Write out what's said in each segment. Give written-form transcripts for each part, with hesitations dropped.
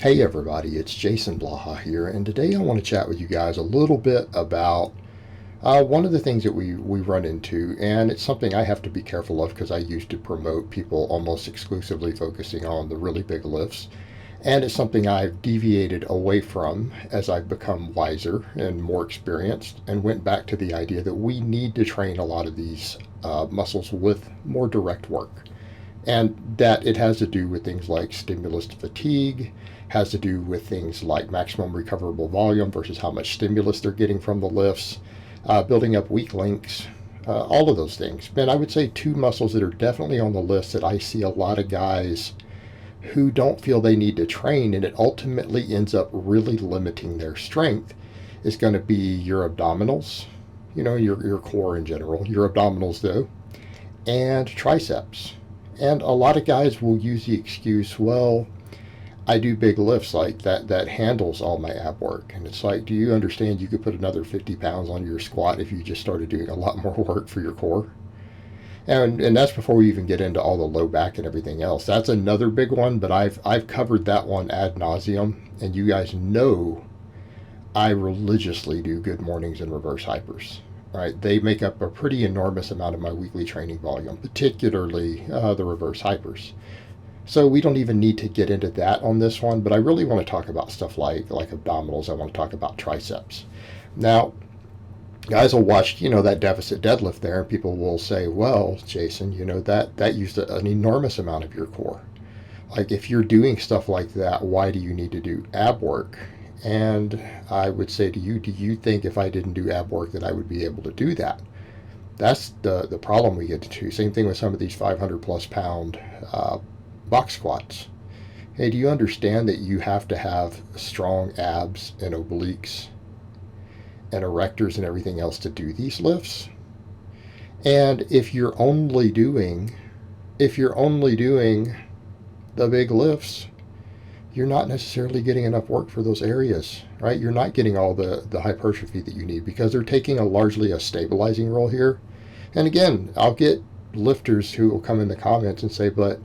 Hey everybody, it's Jason Blaha here, and today I want to chat with you guys a little bit about one of the things that we run into, and it's something I have to be careful of because I used to promote people almost exclusively focusing on the really big lifts, and it's something I've deviated away from as I've become wiser and more experienced, and went back to the idea that we need to train a lot of these muscles with more direct work, and that it has to do with things like stimulus to fatigue, has to do with things like maximum recoverable volume versus how much stimulus they're getting from the lifts, building up weak links, all of those things. And I would say two muscles that are definitely on the list that I see a lot of guys who don't feel they need to train, and it ultimately ends up really limiting their strength, is going to be your abdominals, your core in general, your abdominals though, and triceps. And a lot of guys will use the excuse, well, I do big lifts like that handles all my ab work. And it's like, do you understand you could put another 50 pounds on your squat if you just started doing a lot more work for your core? And that's before we even get into all the low back and everything else. That's another big one, but I've covered that one ad nauseum, and you guys know I religiously do good mornings and reverse hypers. Right, they make up a pretty enormous amount of my weekly training volume, particularly the reverse hypers. So we don't even need to get into that on this one, but I really want to talk about stuff like abdominals. I want to talk about triceps. Now, guys will watch, that deficit deadlift there, and people will say, well, Jason, that used an enormous amount of your core. Like, if you're doing stuff like that, why do you need to do ab work? And I would say to you, do you think if I didn't do ab work that I would be able to do that? That's the problem we get to. Same thing with some of these 500 plus pound box squats. Hey, do you understand that you have to have strong abs and obliques and erectors and everything else to do these lifts? And if you're only doing the big lifts, you're not necessarily getting enough work for those areas, right? You're not getting all the hypertrophy that you need because they're taking largely a stabilizing role here. And again, I'll get lifters who will come in the comments and say, but,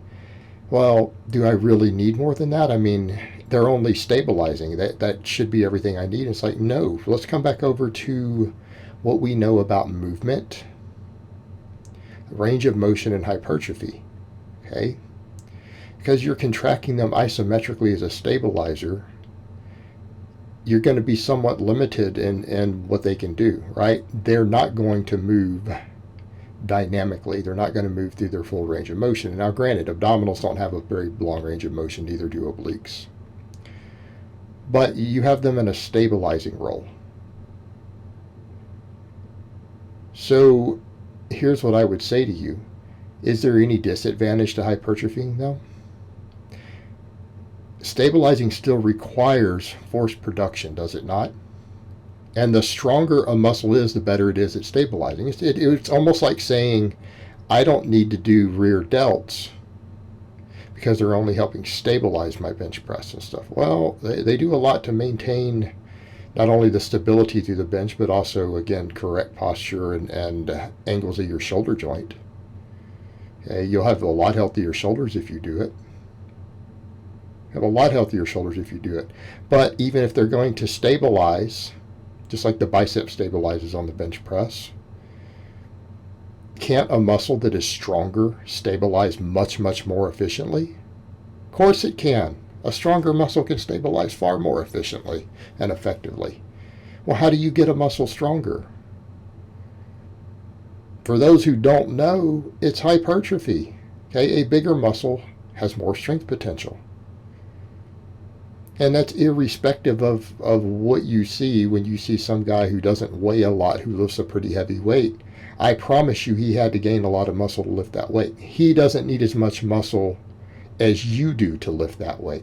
well, do I really need more than that? I mean, they're only stabilizing. That should be everything I need. And it's like, no, let's come back over to what we know about movement, range of motion, and hypertrophy, okay? Because you're contracting them isometrically as a stabilizer, you're going to be somewhat limited in what they can do, right? They're not going to move dynamically. They're not going to move through their full range of motion. Now, granted, abdominals don't have a very long range of motion, neither do obliques. But you have them in a stabilizing role. So here's what I would say to you. Is there any disadvantage to hypertrophying them? Stabilizing still requires force production, does it not? And the stronger a muscle is, the better it is at stabilizing. It's almost like saying, I don't need to do rear delts because they're only helping stabilize my bench press and stuff. Well, they do a lot to maintain not only the stability through the bench, but also, again, correct posture and angles of your shoulder joint. Okay, you'll have a lot healthier shoulders if you do it. Have a lot healthier shoulders if you do it. But even if they're going to stabilize, just like the bicep stabilizes on the bench press, can't a muscle that is stronger stabilize much, much more efficiently? Of course it can. A stronger muscle can stabilize far more efficiently and effectively. Well, how do you get a muscle stronger? For those who don't know, it's hypertrophy. Okay, a bigger muscle has more strength potential. And that's irrespective of what you see when you see some guy who doesn't weigh a lot, who lifts a pretty heavy weight. I promise you he had to gain a lot of muscle to lift that weight. He doesn't need as much muscle as you do to lift that weight.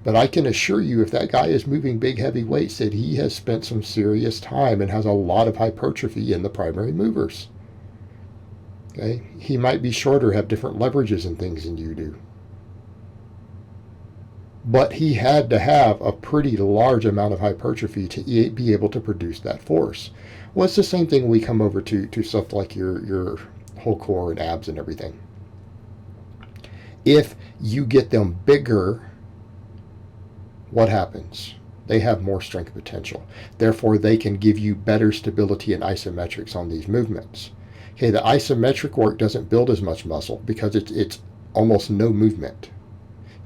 But I can assure you if that guy is moving big, heavy weights, that he has spent some serious time and has a lot of hypertrophy in the primary movers. Okay? He might be shorter, have different leverages and things than you do. But he had to have a pretty large amount of hypertrophy to be able to produce that force. Well, it's the same thing when we come over to stuff like your whole core and abs and everything. If you get them bigger, what happens? They have more strength potential. Therefore, they can give you better stability and isometrics on these movements. Okay, the isometric work doesn't build as much muscle because it's almost no movement.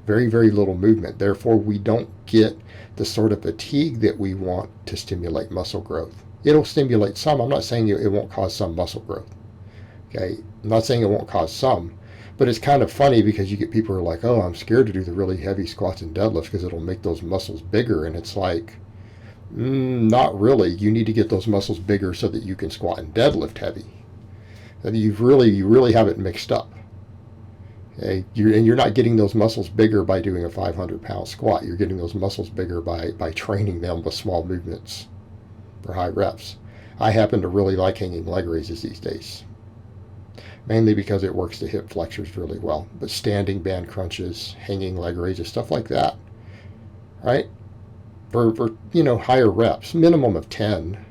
Very, very little movement. Therefore, we don't get the sort of fatigue that we want to stimulate muscle growth. It'll stimulate some. I'm not saying it won't cause some muscle growth. Okay, I'm not saying it won't cause some, but it's kind of funny because you get people who are like, oh, I'm scared to do the really heavy squats and deadlifts because it'll make those muscles bigger. And it's like, not really. You need to get those muscles bigger so that you can squat and deadlift heavy. And you really have it mixed up. Okay? You're not getting those muscles bigger by doing a 500-pound squat. You're getting those muscles bigger by training them with small movements for high reps. I happen to really like hanging leg raises these days, mainly because it works the hip flexors really well. But standing band crunches, hanging leg raises, stuff like that, right? For higher reps, minimum of 10.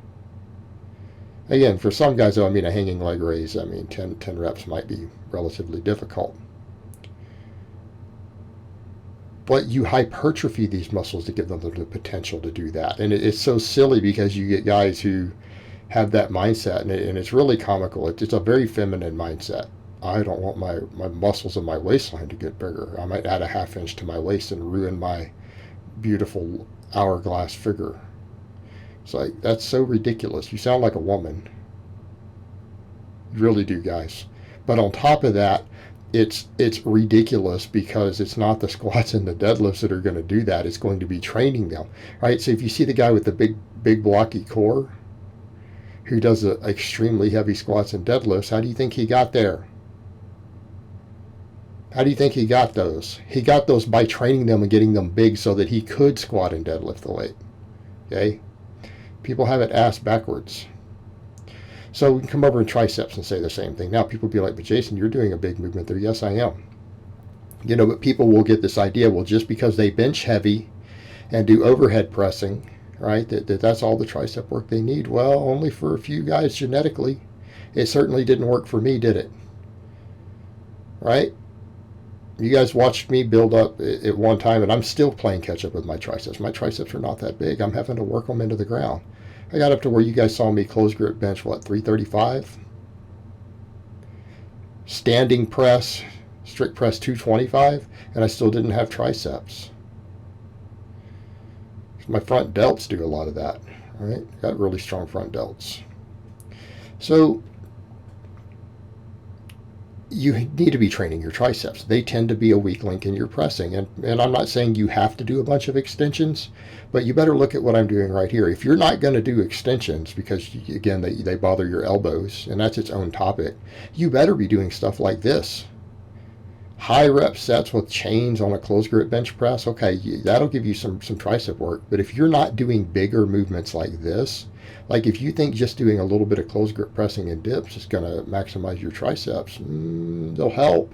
Again, for some guys, though, a hanging leg raise, 10 reps might be relatively difficult. But you hypertrophy these muscles to give them the potential to do that. And it's so silly because you get guys who have that mindset, and it's really comical. It's a very feminine mindset. I don't want my muscles in my waistline to get bigger. I might add a half inch to my waist and ruin my beautiful hourglass figure. It's like, that's so ridiculous. You sound like a woman. You really do, guys. But on top of that, it's ridiculous because it's not the squats and the deadlifts that are going to do that. It's going to be training them, right? So if you see the guy with the big blocky core who does the extremely heavy squats and deadlifts, how do you think he got there? How do you think he got those? He got those by training them and getting them big so that he could squat and deadlift the weight. Okay? People have it ass backwards. So we can come over in triceps and say the same thing. Now people be like, but Jason, you're doing a big movement there. Yes, I am. But people will get this idea, well, just because they bench heavy and do overhead pressing, right, that's all the tricep work they need. Well, only for a few guys genetically. It certainly didn't work for me, did it? Right? You guys watched me build up at one time, and I'm still playing catch up with my triceps. My triceps are not that big. I'm having to work them into the ground. I got up to where you guys saw me close grip bench, 335? Standing press, strict press 225, and I still didn't have triceps. My front delts do a lot of that, all right? Got really strong front delts. So you need to be training your triceps. They tend to be a weak link in your pressing. And I'm not saying you have to do a bunch of extensions, but you better look at what I'm doing right here. If you're not going to do extensions because, again, they bother your elbows, and that's its own topic, you better be doing stuff like this. High rep sets with chains on a closed grip bench press, okay, that'll give you some tricep work. But if you're not doing bigger movements like this, like if you think just doing a little bit of closed grip pressing and dips is going to maximize your triceps, they'll help.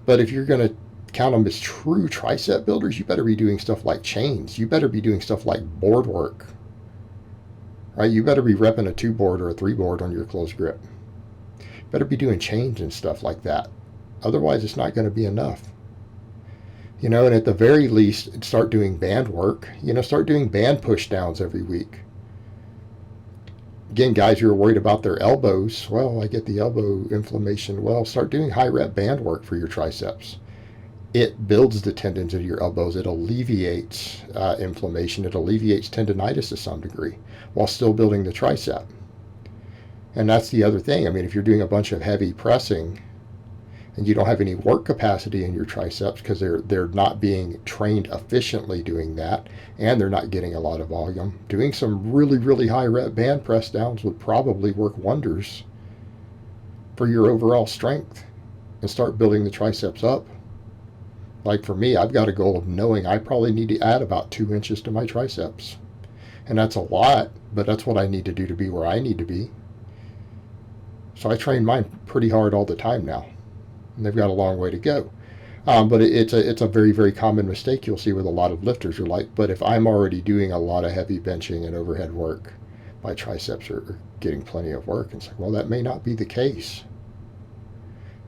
But if you're going to count them as true tricep builders, you better be doing stuff like chains. You better be doing stuff like board work. Right? You better be repping a 2-board or a 3-board on your closed grip. You better be doing chains and stuff like that. Otherwise, it's not going to be enough. And at the very least, start doing band work. Start doing band push downs every week. Again, guys who are worried about their elbows, well, I get the elbow inflammation. Well, start doing high rep band work for your triceps. It builds the tendons of your elbows. It alleviates inflammation. It alleviates tendonitis to some degree while still building the tricep. And that's the other thing. If you're doing a bunch of heavy pressing and you don't have any work capacity in your triceps because they're not being trained efficiently doing that, and they're not getting a lot of volume, doing some really, really high rep band press downs would probably work wonders for your overall strength and start building the triceps up. Like for me, I've got a goal of knowing I probably need to add about 2 inches to my triceps. And that's a lot, but that's what I need to do to be where I need to be. So I train mine pretty hard all the time now. And they've got a long way to go. But it's a very, very common mistake you'll see with a lot of lifters. You're like, but if I'm already doing a lot of heavy benching and overhead work, my triceps are getting plenty of work. And it's like, well, that may not be the case.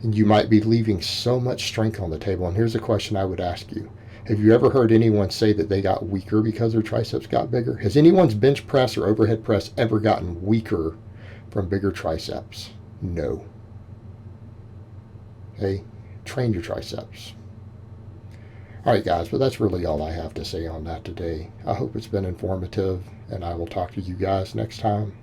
And you might be leaving so much strength on the table. And here's a question I would ask you. Have you ever heard anyone say that they got weaker because their triceps got bigger? Has anyone's bench press or overhead press ever gotten weaker from bigger triceps? No. Okay, train your triceps. All right, guys, but that's really all I have to say on that today. I hope it's been informative, and I will talk to you guys next time.